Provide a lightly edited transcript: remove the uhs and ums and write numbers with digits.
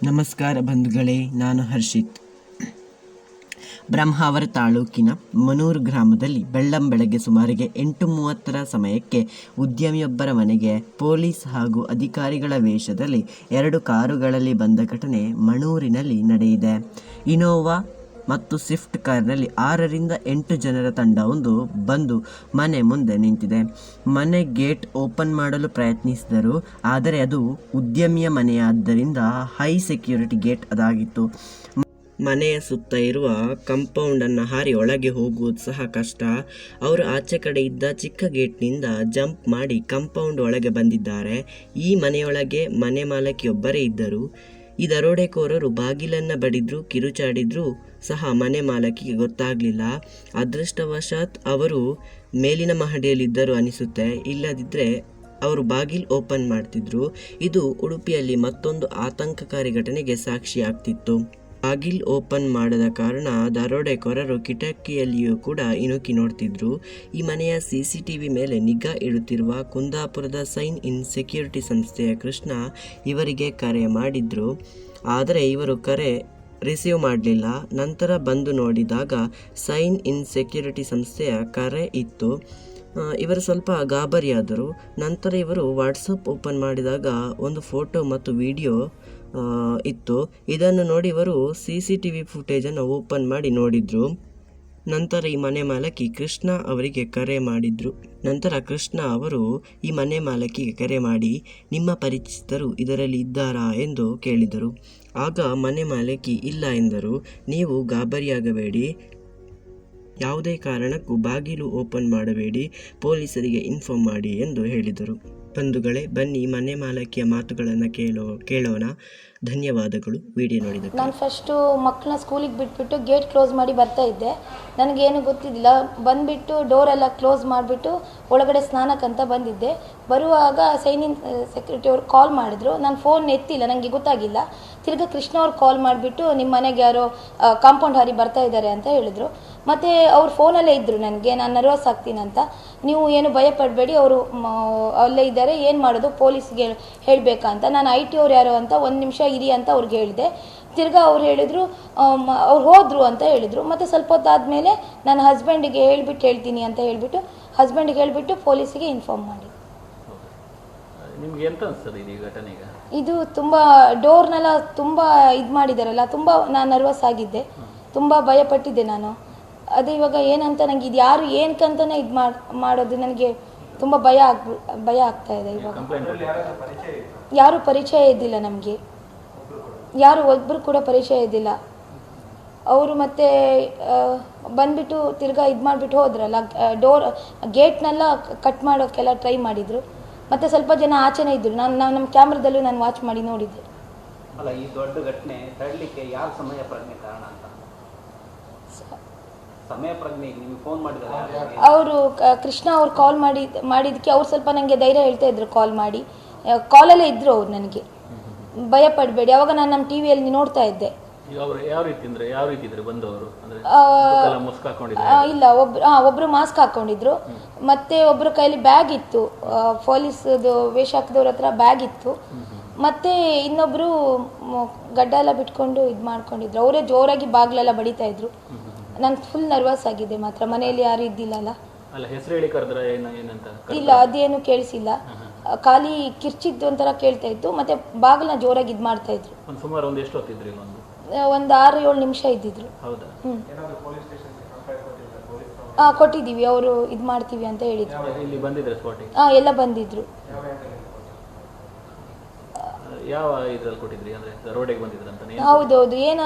ನಮಸ್ಕಾರ ಬಂಧುಗಳೇ, ನಾನು ಹರ್ಷಿತ್. ಬ್ರಹ್ಮಾವರ ತಾಲೂಕಿನ ಮನೂರು ಗ್ರಾಮದಲ್ಲಿ ಬೆಳ್ಳಂಬೆಳಗ್ಗೆ ಸುಮಾರಿಗೆ 8:30 ಸಮಯಕ್ಕೆ ಉದ್ಯಮಿಯೊಬ್ಬರ ಮನೆಗೆ ಪೊಲೀಸ್ ಹಾಗೂ ಅಧಿಕಾರಿಗಳ ವೇಷದಲ್ಲಿ 2 ಕಾರುಗಳಲ್ಲಿ ಬಂದ ಘಟನೆ ಮಣೂರಿನಲ್ಲಿ ನಡೆದಿದೆ. ಇನೋವಾ ಮತ್ತು ಸ್ವಿಫ್ಟ್ ಕಾರ್ನಲ್ಲಿ 6ರಿಂದ 8 ಜನರ ತಂಡವೊಂದು ಬಂದು ಮನೆ ಮುಂದೆ ನಿಂತಿದೆ. ಮನೆ ಗೇಟ್ ಓಪನ್ ಮಾಡಲು ಪ್ರಯತ್ನಿಸಿದರು. ಆದರೆ ಅದು ಉದ್ಯಮಿಯ ಮನೆಯಾದ್ದರಿಂದ ಹೈ ಸೆಕ್ಯೂರಿಟಿ ಗೇಟ್ ಅದಾಗಿತ್ತು. ಮನೆಯ ಸುತ್ತ ಇರುವ ಕಾಂಪೌಂಡನ್ನು ಹಾರಿ ಒಳಗೆ ಹೋಗುವುದು ಸಹ ಕಷ್ಟ. ಅವರು ಆಚೆ ಕಡೆ ಇದ್ದ ಚಿಕ್ಕ ಗೇಟ್ನಿಂದ ಜಂಪ್ ಮಾಡಿ ಕಾಂಪೌಂಡ್ ಒಳಗೆ ಬಂದಿದ್ದಾರೆ. ಈ ಮನೆಯೊಳಗೆ ಮನೆ ಮಾಲಕಿಯೊಬ್ಬರೇ ಇದ್ದರು. ಈ ದರೋಡೆಕೋರರು ಬಾಗಿಲನ್ನು ಬಡಿದ್ರು, ಕಿರುಚಾಡಿದ್ರು ಸಹ ಮನೆ ಮಾಲಕಿಗೆ ಗೊತ್ತಾಗಲಿಲ್ಲ. ಅದೃಷ್ಟವಶಾತ್ ಅವರು ಮೇಲಿನ ಮಹಡಿಯಲ್ಲಿದ್ದರು ಅನಿಸುತ್ತೆ, ಇಲ್ಲದಿದ್ದರೆ ಅವರು ಬಾಗಿಲು ಓಪನ್ ಮಾಡ್ತಿದ್ರು. ಇದು ಉಡುಪಿಯಲ್ಲಿ ಮತ್ತೊಂದು ಆತಂಕಕಾರಿ ಘಟನೆಗೆ ಸಾಕ್ಷಿಯಾಗ್ತಿತ್ತು. ಬಾಗಿಲು ಓಪನ್ ಮಾಡದ ಕಾರಣ ದರೋಡೆಕೋರರು ಕಿಟಕಿಯಲ್ಲಿಯೂ ಕೂಡ ಇಣುಕಿ ನೋಡ್ತಿದ್ರು. ಈ ಮನೆಯ CCTV ಮೇಲೆ ನಿಗಾ ಇಡುತ್ತಿರುವ ಕುಂದಾಪುರದ ಸೈನ್ ಇನ್ ಸೆಕ್ಯೂರಿಟಿ ಸಂಸ್ಥೆಯ ಕೃಷ್ಣ ಇವರಿಗೆ ಕರೆ ಮಾಡಿದ್ರು. ಆದರೆ ಇವರು ಕರೆ ರಿಸೀವ್ ಮಾಡಲಿಲ್ಲ. ನಂತರ ಬಂದು ನೋಡಿದಾಗ ಸೈನ್ ಇನ್ ಸೆಕ್ಯೂರಿಟಿ ಸಂಸ್ಥೆಯ ಕರೆ ಇತ್ತು. ಇವರು ಸ್ವಲ್ಪ ಗಾಬರಿಯಾದರು. ನಂತರ ಇವರು ವಾಟ್ಸಪ್ ಓಪನ್ ಮಾಡಿದಾಗ ಒಂದು ಫೋಟೋ ಮತ್ತು ವಿಡಿಯೋ ಇತ್ತು. ಇದನ್ನು ನೋಡಿ ಇವರು CCTV ಫುಟೇಜನ್ನು ಓಪನ್ ಮಾಡಿ ನೋಡಿದ್ರು. ನಂತರ ಈ ಮನೆ ಮಾಲಕಿ ಕೃಷ್ಣ ಅವರಿಗೆ ಕರೆ ಮಾಡಿದ್ರು. ನಂತರ ಕೃಷ್ಣ ಅವರು ಈ ಮನೆ ಮಾಲಕಿಗೆ ಕರೆ ಮಾಡಿ, ನಿಮ್ಮ ಪರಿಚಿತರು ಇದರಲ್ಲಿ ಇದ್ದಾರಾ ಎಂದು ಕೇಳಿದರು. ಆಗ ಮನೆ ಮಾಲಕಿ ಇಲ್ಲ ಎಂದರು. ನೀವು ಗಾಬರಿಯಾಗಬೇಡಿ, ಯಾವುದೇ ಕಾರಣಕ್ಕೂ ಬಾಗಿಲು ಓಪನ್ ಮಾಡಬೇಡಿ, ಪೊಲೀಸರಿಗೆ ಇನ್ಫಾರ್ಮ್ ಮಾಡಿ ಎಂದು ಹೇಳಿದರು. ಬಂಧುಗಳೇ, ಬನ್ನಿ ಮನೆ ಮಾಲಕಿಯ ಮಾತುಗಳನ್ನು ಕೇಳೋಣ. ಧನ್ಯವಾದಗಳು ವಿಡಿಯೋ ನೋಡಿದ್ದಕ್ಕೆ. ನಾನು ಫಸ್ಟು ಮಕ್ಕಳನ್ನ ಸ್ಕೂಲಿಗೆ ಬಿಟ್ಬಿಟ್ಟು ಗೇಟ್ ಕ್ಲೋಸ್ ಮಾಡಿ ಬರ್ತಾ ಇದ್ದೆ. ನನಗೇನು ಗೊತ್ತಿದ್ದಿಲ್ಲ. ಬಂದುಬಿಟ್ಟು ಡೋರೆಲ್ಲ ಕ್ಲೋಸ್ ಮಾಡಿಬಿಟ್ಟು ಒಳಗಡೆ ಸ್ನಾನಕ್ಕಂತ ಬಂದಿದ್ದೆ. ಬರುವಾಗ ಸೈನಿನ್ ಸೆಕ್ಯೂರಿಟಿ ಅವ್ರು ಕಾಲ್ ಮಾಡಿದ್ರು. ನಾನು ಫೋನ್ ಎತ್ತಿಲ್ಲ, ನನಗೆ ಗೊತ್ತಾಗಿಲ್ಲ. ತಿರ್ಗಿ ಕೃಷ್ಣ ಅವ್ರು ಕಾಲ್ ಮಾಡಿಬಿಟ್ಟು ನಿಮ್ಮ ಮನೆಗೆ ಯಾರೋ ಕಾಂಪೌಂಡ್ ಹಾರಿ ಬರ್ತಾ ಇದ್ದಾರೆ ಅಂತ ಹೇಳಿದ್ರು. ಮತ್ತು ಅವ್ರು ಫೋನಲ್ಲೇ ಇದ್ದರು. ನಾನು ನರ್ವಸ್ ಆಗ್ತೀನಂತ. ನೀವು ಏನು ಭಯ ಪಡಬೇಡಿ, ಅವರು ಅಲ್ಲೇ ಇದ್ದಾರೆ, ಏನು ಮಾಡೋದು ಪೊಲೀಸ್ಗೆ ಹೇಳಬೇಕಾ ಅಂತ. ನಾನು IT ಅವ್ರು ಯಾರೋ ಅಂತ 1 ನಿಮಿಷ ಇರಿ ಅಂತ ಅವ್ರಿಗೆ ಹೇಳಿದೆ. ತಿರ್ಗಾ ಅವ್ರು ಹೇಳಿದರು ಅವ್ರು ಹೋದರು ಅಂತ ಹೇಳಿದರು. ಮತ್ತು ಸ್ವಲ್ಪ ಹೊತ್ತಾದಮೇಲೆ ನನ್ನ ಹಸ್ಬೆಂಡಿಗೆ ಹೇಳ್ತೀನಿ ಅಂತ ಹೇಳಿಬಿಟ್ಟು ಹಸ್ಬೆಂಡಿಗೆ ಹೇಳಿಬಿಟ್ಟು ಪೊಲೀಸಿಗೆ ಇನ್ಫಾರ್ಮ್ ಮಾಡಿ. ನಿಮ್ಗೆ ಎಂತ ಅನ್ಸ್ತದೆ ಈ ಘಟನೆಗೆ? ಇದು ತುಂಬ ಡೋರ್ನೆಲ್ಲ ತುಂಬ ಇದು ಮಾಡಿದಾರಲ್ಲ, ತುಂಬ ನಾನು ನರ್ವಸ್ ಆಗಿದ್ದೆ, ತುಂಬ ಭಯಪಟ್ಟಿದ್ದೆ ನಾನು. ಅದು ಇವಾಗ ಏನಂತ ನನಗೆ ಇದು ಯಾರು ಏನಕ್ಕಂತಲೇ ಇದು ಮಾಡೋದು ನನಗೆ ತುಂಬ ಭಯ ಆಗ್ತಾ ಇದೆ. ಇವಾಗ ಯಾರು ಪರಿಚಯ ಇದ್ದಿಲ್ಲ ನಮಗೆ, ಯಾರು ಒಬ್ಬರು ಕೂಡ ಪರಿಚಯ ಇದ್ದಿಲ್ಲ. ಅವರು ಮತ್ತೆ ಬಂದುಬಿಟ್ಟು ತಿರ್ಗಾ ಇದು ಮಾಡಿಬಿಟ್ಟು ಹೋದ್ರಲ್ಲ, ಗೇಟ್ನೆಲ್ಲ ಕಟ್ ಮಾಡೋಕ್ಕೆಲ್ಲ ಟ್ರೈ ಮಾಡಿದರು. ಮತ್ತು ಸ್ವಲ್ಪ ಜನ ಆಚೆನೇ ಇದ್ದರು. ನಮ್ಮ ಕ್ಯಾಮ್ರಾದಲ್ಲೂ ನಾನು ವಾಚ್ ಮಾಡಿ ನೋಡಿದ್ದೆ. ಅಲ್ಲ, ಈ ದೊಡ್ಡ ಘಟನೆ ತಡಲಿಕ್ಕೆ ಯಾರು ಸಮಯ ಪ್ರಜ್ಞೆ ಕಾರಣ ಅಂತ? ಸಮಯ ಪ್ರಜ್ಞೆ ನಿಮಗೆ ಫೋನ್ ಮಾಡಿದ್ದಾರೆ ಅವರು ಕೃಷ್ಣ ಅವ್ರು ಕಾಲ್ ಮಾಡಿದ್ದಕ್ಕೆ ಅವ್ರು ಸ್ವಲ್ಪ ನನಗೆ ಧೈರ್ಯ ಹೇಳ್ತಾ ಇದ್ರು. ಕಾಲಲ್ಲೇ ಇದ್ದರು ಅವ್ರು. ನನಗೆ ಭಯ ಪಡಬೇಡಿ, ಅವಾಗ ನಾನು ನಮ್ಮ TVಯಲ್ಲಿ ನೋಡ್ತಾ ಇದ್ದೆ. ಇಲ್ಲ, ಒಬ್ರು ಮಾಸ್ಕ್ ಹಾಕೊಂಡಿದ್ರು. ಮತ್ತೆ ಒಬ್ರು ಕೈಲಿ ಬ್ಯಾಗ್ ಇತ್ತು, ಪೊಲೀಸ್ದು ವೇಷ ಹಾಕಿದವ್ರ ಹತ್ರ ಬ್ಯಾಗ್ ಇತ್ತು. ಮತ್ತೆ ಇನ್ನೊಬ್ರು ಗಡ್ಡ ಎಲ್ಲ ಬಿಟ್ಕೊಂಡು ಇದು ಮಾಡ್ಕೊಂಡಿದ್ರು. ಅವರೇ ಜೋರಾಗಿ ಬಾಗ್ಲೆಲ್ಲ ಬಡಿತಾ ಇದ್ರು. ನಾನು ಫುಲ್ ನರ್ವಸ್ ಆಗಿದೆ. ಮಾತ್ರ ಮನೆಯಲ್ಲಿ ಯಾರು ಇದ್ದಿಲ್ಲಲ್ಲ. ಇಲ್ಲ, ಅದೇನು ಕೇಳಿಸಿಲ್ಲ. ಖಾಲಿ ಕಿರ್ಚಿದ್ದು ಒಂಥರ ಕೇಳ್ತಾ ಇತ್ತು. ಮತ್ತೆ ಬಾಗಿಲನ್ನ ಜೋರಾಗಿ ಇದು ಮಾಡ್ತಾ ಇದ್ರು. ಒಂದು 6-7 ನಿಮಿಷ ಇದ್ದಿದ್ರು. ಕೊಟ್ಟಿದ್ದೀವಿ, ಅವರು ಇದು ಮಾಡ್ತೀವಿ ಅಂತ ಹೇಳಿದ್ರು. ಎಲ್ಲ ಬಂದಿದ್ರು. ಯಾವ ಇದ್ರಲ್ಲಿ ಕೊಟ್ಟಿದ್ರಿ? ಅಂದ್ರೆ ರೋಡಿಗೆ ಬಂದಿದ್ರಂತ? ಹೌದೌದು.